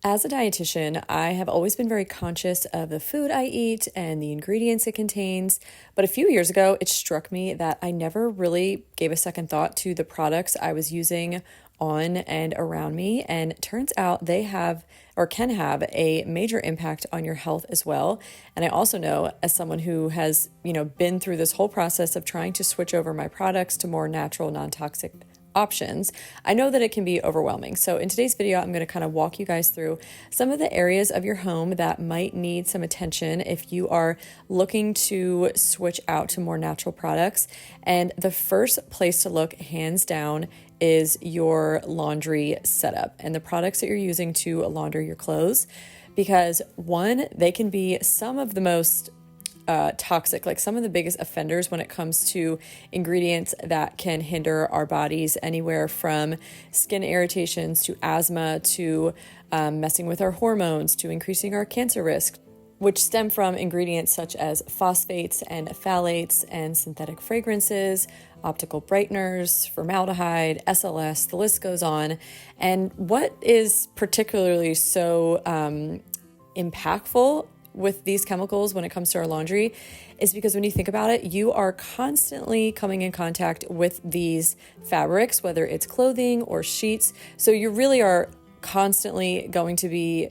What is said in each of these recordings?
As a dietitian, I have always been very conscious of the food I eat and the ingredients it contains. But a few years ago, it struck me that I never really gave a second thought to the products I was using on and around me. And it turns out they have or can have a major impact on your health as well. And I also know, as someone who has, been through this whole process of trying to switch over my products to more natural, non-toxic options, I know that it can be overwhelming. So in today's video, I'm going to kind of walk you guys through some of the areas of your home that might need some attention if you are looking to switch out to more natural products. And the first place to look, hands down, is your laundry setup and the products that you're using to launder your clothes. Because one, they can be some of the most toxic, like some of the biggest offenders when it comes to ingredients that can hinder our bodies, anywhere from skin irritations to asthma to messing with our hormones to increasing our cancer risk, which stem from ingredients such as phosphates and phthalates and synthetic fragrances, optical brighteners, formaldehyde, SLS, the list goes on. And what is particularly so impactful with these chemicals when it comes to our laundry is because when you think about it, you are constantly coming in contact with these fabrics, whether it's clothing or sheets. So you really are constantly going to be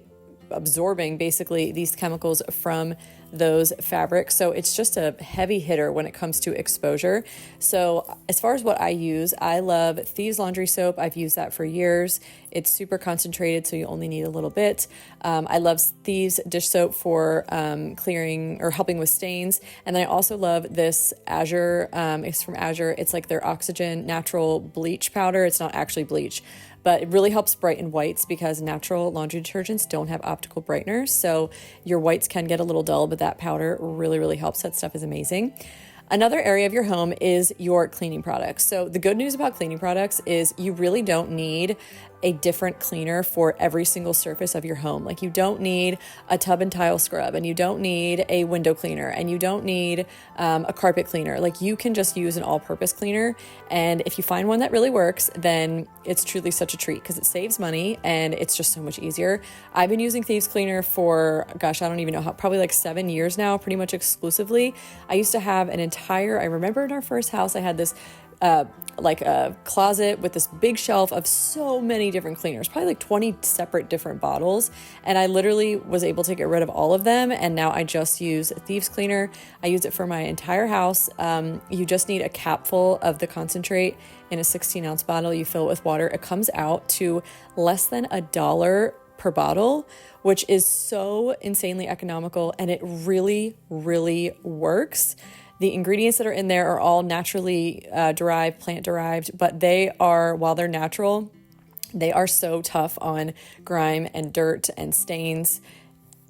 absorbing basically these chemicals from those fabrics. So it's just a heavy hitter when it comes to exposure. So as far as what I use, I love Thieves laundry soap. I've used that for years. It's super concentrated, so you only need a little bit. I love Thieves dish soap for clearing or helping with stains. And then I also love this Azure. It's from Azure. It's like their oxygen natural bleach powder. It's not actually bleach, but it really helps brighten whites because natural laundry detergents don't have optical brighteners. So your whites can get a little dull, but that powder really, really helps. That stuff is amazing. Another area of your home is your cleaning products. So the good news about cleaning products is you really don't need a different cleaner for every single surface of your home. Like you don't need a tub and tile scrub, and you don't need a window cleaner, and you don't need a carpet cleaner. Like you can just use an all-purpose cleaner. And if you find one that really works, then it's truly such a treat because it saves money and it's just so much easier. I've been using Thieves Cleaner for, gosh, I don't even know how, probably like 7 years now, pretty much exclusively. I used to have I remember in our first house, I had this like a closet with this big shelf of so many different cleaners, probably like 20 separate different bottles. And I literally was able to get rid of all of them. And now I just use Thieves Cleaner. I use it for my entire house. You just need a capful of the concentrate in a 16-ounce bottle. You fill it with water. It comes out to less than $1 per bottle, which is so insanely economical. And it really, really works. The ingredients that are in there are all naturally derived, plant derived, but they are, while they're natural, they are so tough on grime and dirt and stains.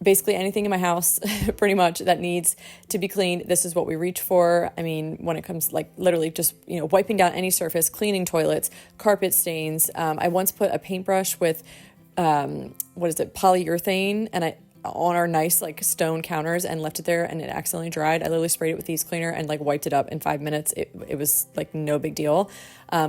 Basically anything in my house, pretty much, that needs to be cleaned, this is what we reach for. I mean, when it comes like literally just, wiping down any surface, cleaning toilets, carpet stains. I once put a paintbrush with, polyurethane, and on our nice like stone counters and left it there, and it accidentally dried. I literally sprayed it with Thieves Cleaner and like wiped it up in 5 minutes. It was like no big deal.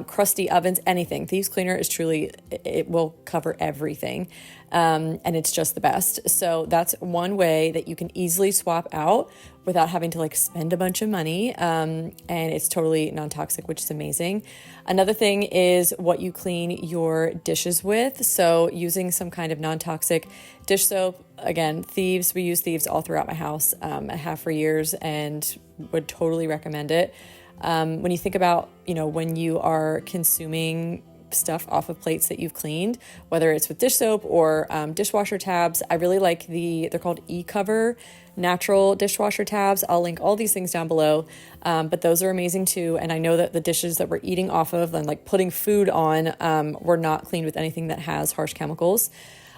Crusty ovens, anything. Thieves Cleaner is truly, it will cover everything. And it's just the best. So that's one way that you can easily swap out without having to like spend a bunch of money. And it's totally non-toxic, which is amazing. Another thing is what you clean your dishes with. So using some kind of non-toxic dish soap. Again, Thieves, we use Thieves all throughout my house. I have for years and would totally recommend it. When you think about, when you are consuming stuff off of plates that you've cleaned, whether it's with dish soap or dishwasher tabs, I really like they're called E-Cover natural dishwasher tabs. I'll link all these things down below, but those are amazing too. And I know that the dishes that we're eating off of and like putting food on were not cleaned with anything that has harsh chemicals.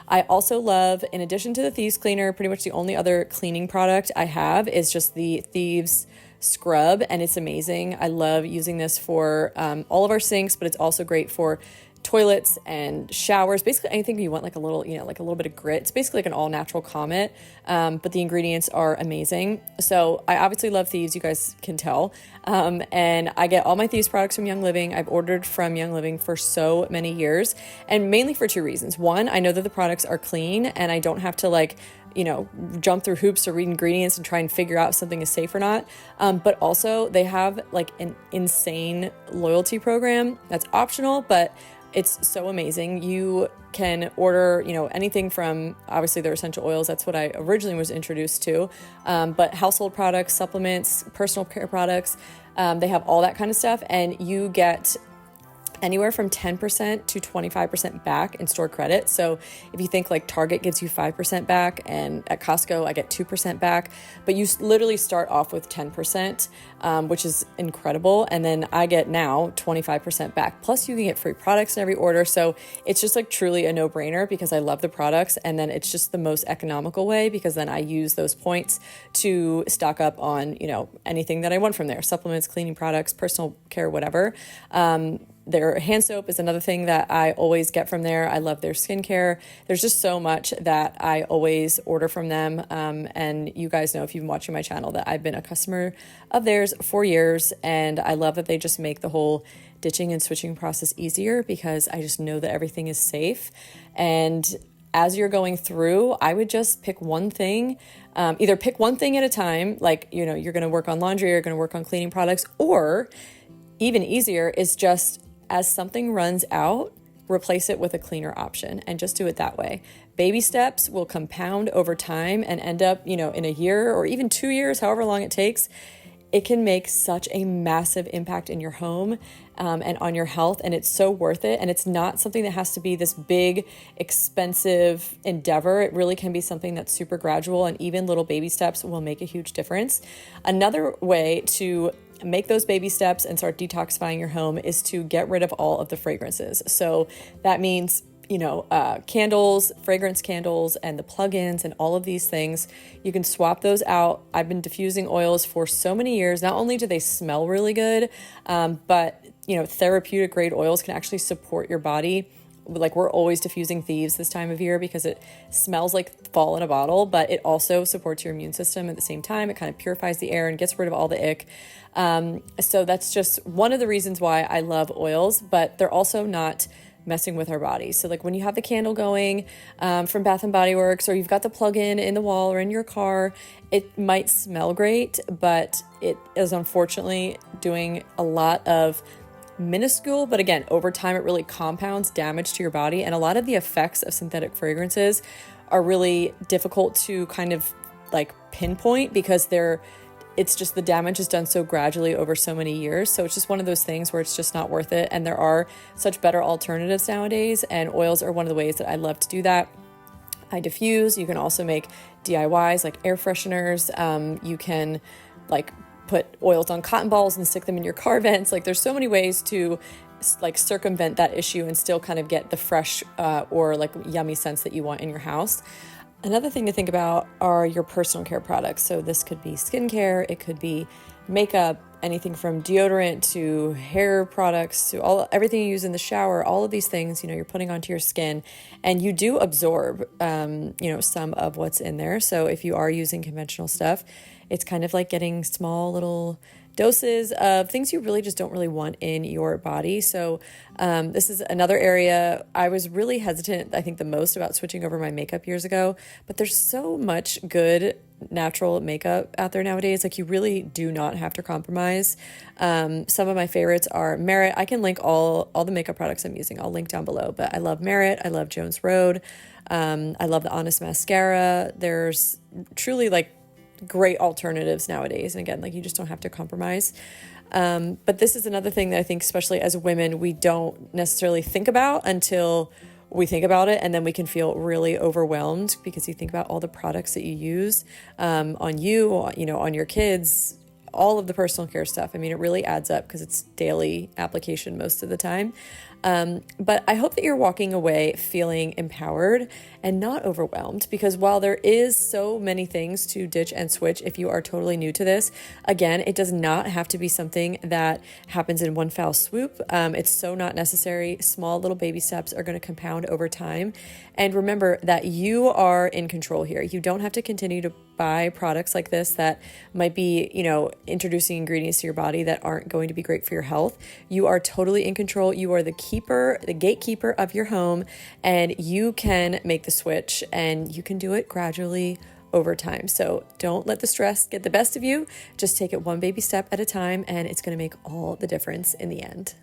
I also love, in addition to the Thieves Cleaner, pretty much the only other cleaning product I have is just the Thieves scrub, and it's amazing. I love using this for all of our sinks, but it's also great for toilets and showers, basically anything you want, like a little, like a little bit of grit. It's basically like an all natural Comet, but the ingredients are amazing. So I obviously love Thieves, you guys can tell. And I get all my Thieves products from Young Living. I've ordered from Young Living for so many years, and mainly for two reasons. One, I know that the products are clean and I don't have to jump through hoops to read ingredients and try and figure out if something is safe or not. But also they have like an insane loyalty program that's optional, but it's so amazing. You can order, anything from obviously their essential oils. That's what I originally was introduced to. But household products, supplements, personal care products, they have all that kind of stuff. And you get anywhere from 10% to 25% back in store credit. So if you think like Target gives you 5% back, and at Costco I get 2% back, but you literally start off with 10%, which is incredible. And then I get now 25% back. Plus you can get free products in every order. So it's just like truly a no-brainer because I love the products. And then it's just the most economical way because then I use those points to stock up on, anything that I want from there, supplements, cleaning products, personal care, whatever. Their hand soap is another thing that I always get from there. I love their skincare. There's just so much that I always order from them. And you guys know, if you've been watching my channel, that I've been a customer of theirs for years. And I love that they just make the whole ditching and switching process easier because I just know that everything is safe. And as you're going through, I would just pick one thing, either pick one thing at a time, like, you're going to work on laundry, you're going to work on cleaning products, or even easier is just as something runs out, replace it with a cleaner option and just do it that way. Baby steps will compound over time and end up, in a year or even 2 years, however long it takes. It can make such a massive impact in your home and on your health, and it's so worth it. And it's not something that has to be this big, expensive endeavor. It really can be something that's super gradual, and even little baby steps will make a huge difference. Another way to make those baby steps and start detoxifying your home is to get rid of all of the fragrances. So that means candles, fragrance candles, and the plugins and all of these things. You can swap those out. I've been diffusing oils for so many years. Not only do they smell really good, but therapeutic grade oils can actually support your body. Like, we're always diffusing Thieves this time of year because it smells like fall in a bottle, but it also supports your immune system at the same time. It kind of purifies the air and gets rid of all the ick. So that's just one of the reasons why I love oils, but they're also not messing with our body. So like when you have the candle going from Bath and Body Works, or you've got the plug-in in the wall or in your car, it might smell great, but it is unfortunately doing a lot of minuscule, but again, over time, it really compounds damage to your body. And a lot of the effects of synthetic fragrances are really difficult to kind of like pinpoint because it's just the damage is done so gradually over so many years. So it's just one of those things where it's just not worth it. And there are such better alternatives nowadays, and oils are one of the ways that I love to do that. I diffuse. You can also make DIYs like air fresheners. You can like put oils on cotton balls and stick them in your car vents. Like, there's so many ways to like circumvent that issue and still kind of get the fresh or like yummy scents that you want in your house. Another thing to think about are your personal care products. So this could be skincare, it could be makeup, anything from deodorant to hair products to everything you use in the shower. All of these things, you're putting onto your skin, and you do absorb, some of what's in there. So if you are using conventional stuff, it's kind of like getting small little doses of things you really just don't really want in your body. So this is another area I was really hesitant, I think, the most about switching over my makeup years ago. But there's so much good natural makeup out there nowadays. Like, you really do not have to compromise. Some of my favorites are Merit. I can link all the makeup products I'm using. I'll link down below. But I love Merit. I love Jones Road. I love the Honest Mascara. There's truly like great alternatives nowadays. And again, like, you just don't have to compromise. But this is another thing that I think, especially as women, we don't necessarily think about until we think about it, and then we can feel really overwhelmed because you think about all the products that you use on you, on your kids, all of the personal care stuff. I mean, it really adds up because it's daily application most of the time. But I hope that you're walking away feeling empowered and not overwhelmed, because while there is so many things to ditch and switch if you are totally new to this, again, it does not have to be something that happens in one foul swoop. It's so not necessary. Small little baby steps are going to compound over time. And remember that you are in control here. You don't have to continue to buy products like this that might be, introducing ingredients to your body that aren't going to be great for your health. You are totally in control. You are the gatekeeper of your home, and you can make the switch, and you can do it gradually over time. So don't let the stress get the best of you. Just take it one baby step at a time, and it's going to make all the difference in the end.